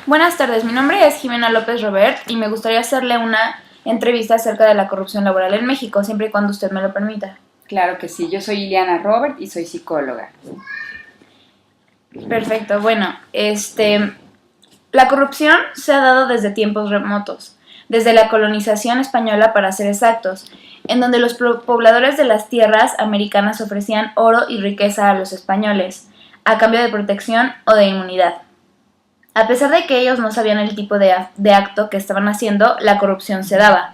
Buenas tardes, mi nombre es Jimena López Robert y me gustaría hacerle una entrevista acerca de la corrupción laboral en México, siempre y cuando usted me lo permita. Claro que sí, yo soy Ileana Robert y soy psicóloga. Perfecto, bueno, la corrupción se ha dado desde tiempos remotos, desde la colonización española para ser exactos, en donde los pobladores de las tierras americanas ofrecían oro y riqueza a los españoles, a cambio de protección o de inmunidad. A pesar de que ellos no sabían el tipo de acto que estaban haciendo, la corrupción se daba.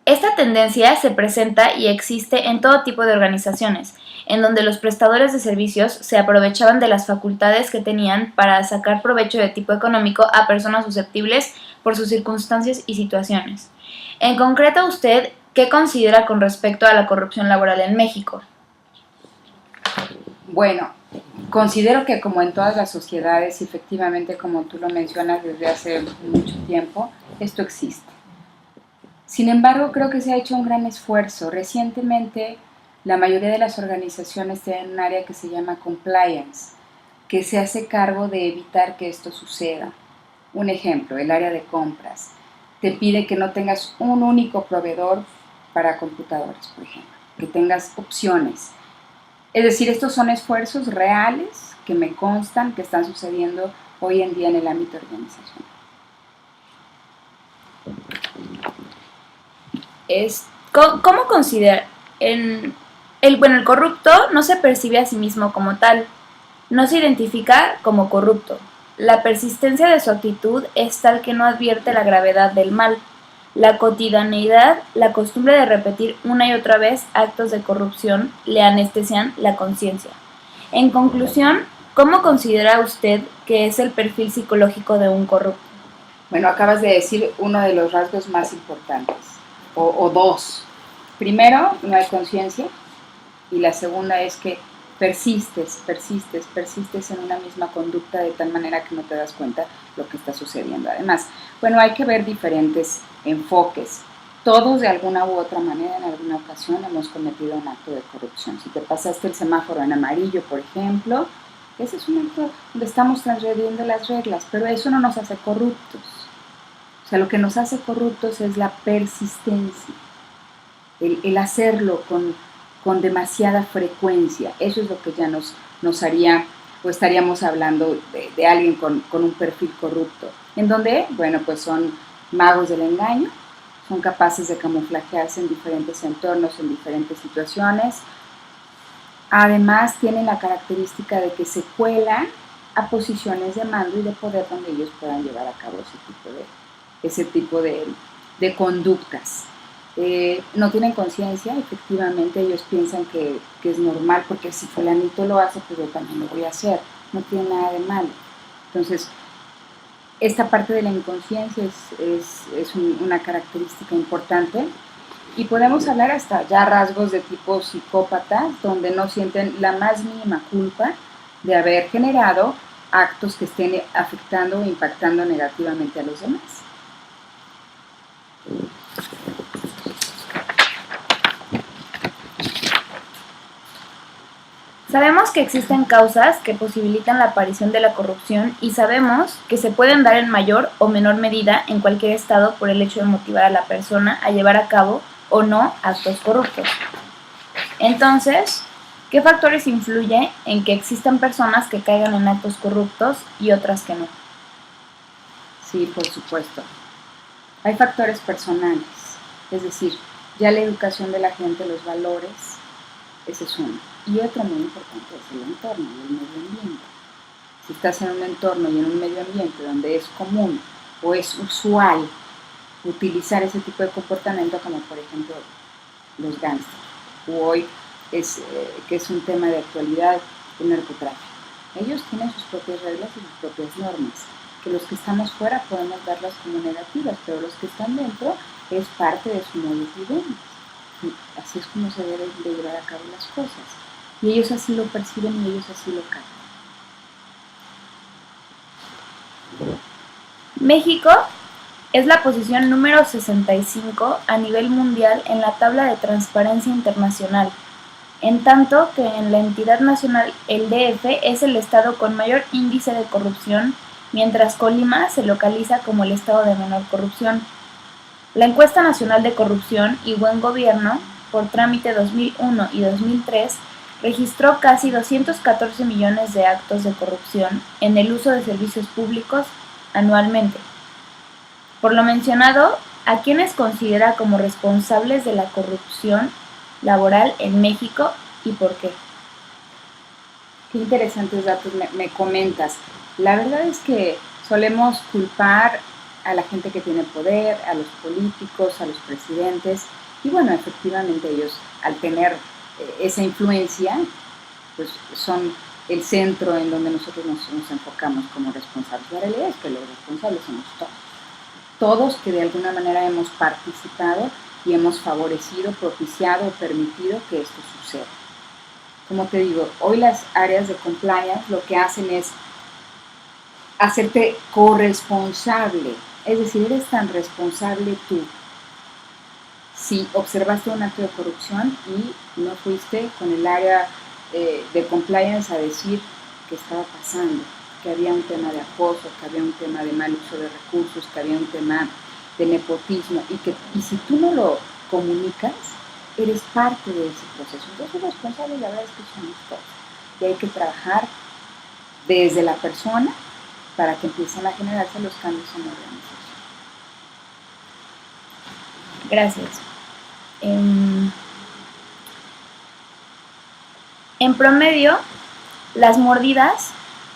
Esta tendencia se presenta y existe en todo tipo de organizaciones, en donde los prestadores de servicios se aprovechaban de las facultades que tenían para sacar provecho de tipo económico a personas susceptibles por sus circunstancias y situaciones. En concreto, usted, ¿qué considera con respecto a la corrupción laboral en México? Bueno, considero que como en todas las sociedades, efectivamente, como tú lo mencionas desde hace mucho tiempo, esto existe. Sin embargo, creo que se ha hecho un gran esfuerzo. Recientemente, la mayoría de las organizaciones tienen un área que se llama compliance, que se hace cargo de evitar que esto suceda. Un ejemplo, el área de compras. Te pide que no tengas un único proveedor para computadores, por ejemplo, que tengas opciones. Es decir, estos son esfuerzos reales que me constan que están sucediendo hoy en día en el ámbito organizacional. ¿Cómo considera? El corrupto no se percibe a sí mismo como tal, no se identifica como corrupto. La persistencia de su actitud es tal que no advierte la gravedad del mal. La cotidianeidad, la costumbre de repetir una y otra vez actos de corrupción le anestesian la conciencia. En conclusión, ¿cómo considera usted que es el perfil psicológico de un corrupto? Bueno, acabas de decir uno de los rasgos más importantes, o dos. Primero, no hay conciencia, y la segunda es que persistes en una misma conducta de tal manera que no te das cuenta lo que está sucediendo. Además, bueno, hay que ver diferentes enfoques. Todos de alguna u otra manera, en alguna ocasión, hemos cometido un acto de corrupción. Si te pasaste el semáforo en amarillo, por ejemplo, ese es un acto donde estamos transgrediendo las reglas, pero eso no nos hace corruptos. O sea, lo que nos hace corruptos es la persistencia, el hacerlo con demasiada frecuencia. Eso es lo que ya nos haría, o estaríamos hablando de alguien con un perfil corrupto. En donde, bueno, pues son magos del engaño, son capaces de camuflajearse en diferentes entornos, en diferentes situaciones. Además, tienen la característica de que se cuelan a posiciones de mando y de poder donde ellos puedan llevar a cabo ese tipo de conductas. No tienen conciencia, efectivamente ellos piensan que es normal, porque si fulanito lo hace, pues yo también lo voy a hacer, no tiene nada de malo. Entonces, esta parte de la inconsciencia es una característica importante, y podemos hablar hasta ya rasgos de tipo psicópata, donde no sienten la más mínima culpa de haber generado actos que estén afectando o impactando negativamente a los demás. Sabemos que existen causas que posibilitan la aparición de la corrupción y sabemos que se pueden dar en mayor o menor medida en cualquier estado por el hecho de motivar a la persona a llevar a cabo o no actos corruptos. Entonces, ¿qué factores influyen en que existan personas que caigan en actos corruptos y otras que no? Sí, por supuesto. Hay factores personales, es decir, ya la educación de la gente, los valores, ese es uno. Y otro muy importante es el entorno, el medio ambiente. Si estás en un entorno y en un medio ambiente donde es común o es usual utilizar ese tipo de comportamiento, como por ejemplo los gángsters, o hoy que es un tema de actualidad, el narcotráfico. Ellos tienen sus propias reglas y sus propias normas, que los que estamos fuera podemos verlas como negativas, pero los que están dentro es parte de su modo de vivir. Así es como se deben de llevar a cabo las cosas. Y ellos así lo perciben y ellos así lo captan. México es la posición número 65 a nivel mundial en la tabla de transparencia internacional, en tanto que en la entidad nacional el DF es el estado con mayor índice de corrupción mientras Colima se localiza como el estado de menor corrupción. La Encuesta Nacional de Corrupción y Buen Gobierno, por trámite 2001 y 2003, registró casi 214 millones de actos de corrupción en el uso de servicios públicos anualmente. Por lo mencionado, ¿a quiénes considera como responsables de la corrupción laboral en México y por qué? Qué interesantes datos me comentas. La verdad es que solemos culpar a la gente que tiene poder, a los políticos, a los presidentes, y bueno, efectivamente ellos al tener esa influencia, pues son el centro en donde nosotros nos enfocamos como responsables. La realidad es que los responsables somos todos. Todos que de alguna manera hemos participado y hemos favorecido, propiciado o permitido que esto suceda. Como te digo, hoy las áreas de compliance lo que hacen es hacerte corresponsable, es decir, eres tan responsable tú. Si observaste un acto de corrupción y no fuiste con el área de compliance a decir qué estaba pasando, que había un tema de acoso, que había un tema de mal uso de recursos, que había un tema de nepotismo, y si tú no lo comunicas, eres parte de ese proceso. Entonces, los responsables, la verdad es que somos todos. Y hay que trabajar desde la persona para que empiecen a generarse los cambios en la organización. Gracias. En promedio, las mordidas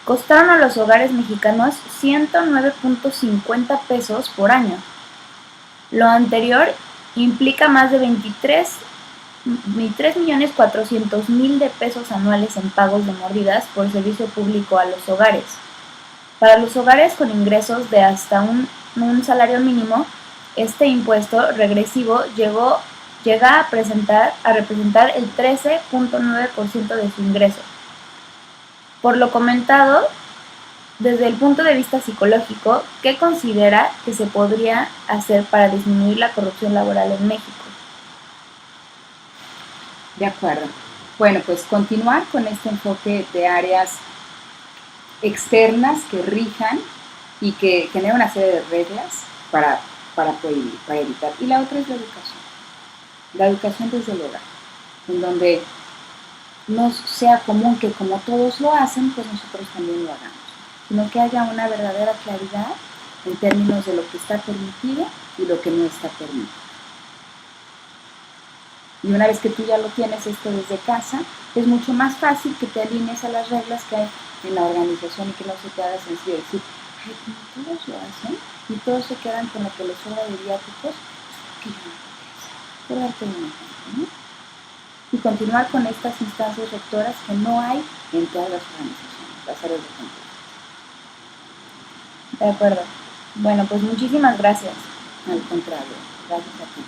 costaron a los hogares mexicanos 109.50 pesos por año. Lo anterior implica más de 23.400.000 de pesos anuales en pagos de mordidas por servicio público a los hogares. Para los hogares con ingresos de hasta un salario mínimo, este impuesto regresivo llega a representar el 13.9% de su ingreso. Por lo comentado, desde el punto de vista psicológico, ¿qué considera que se podría hacer para disminuir la corrupción laboral en México? De acuerdo. Bueno, pues continuar con este enfoque de áreas externas que rijan y que generen una serie de reglas para evitar. Y la otra es la educación. La educación desde el hogar, en donde no sea común que como todos lo hacen, pues nosotros también lo hagamos, sino que haya una verdadera claridad en términos de lo que está permitido y lo que no está permitido. Y una vez que tú ya lo tienes esto desde casa, es mucho más fácil que te alinees a las reglas que hay en la organización y que no se te haga sencillo decir, ay, como todos lo hacen y todos se quedan con lo que les sobra de viáticos, ¿qué yo no puedo hacer? Por darte un ejemplo, ¿no? Y continuar con estas instancias rectoras que no hay en todas las organizaciones, las áreas de competencia. De acuerdo. Bueno, pues muchísimas gracias. Al contrario, gracias a ti.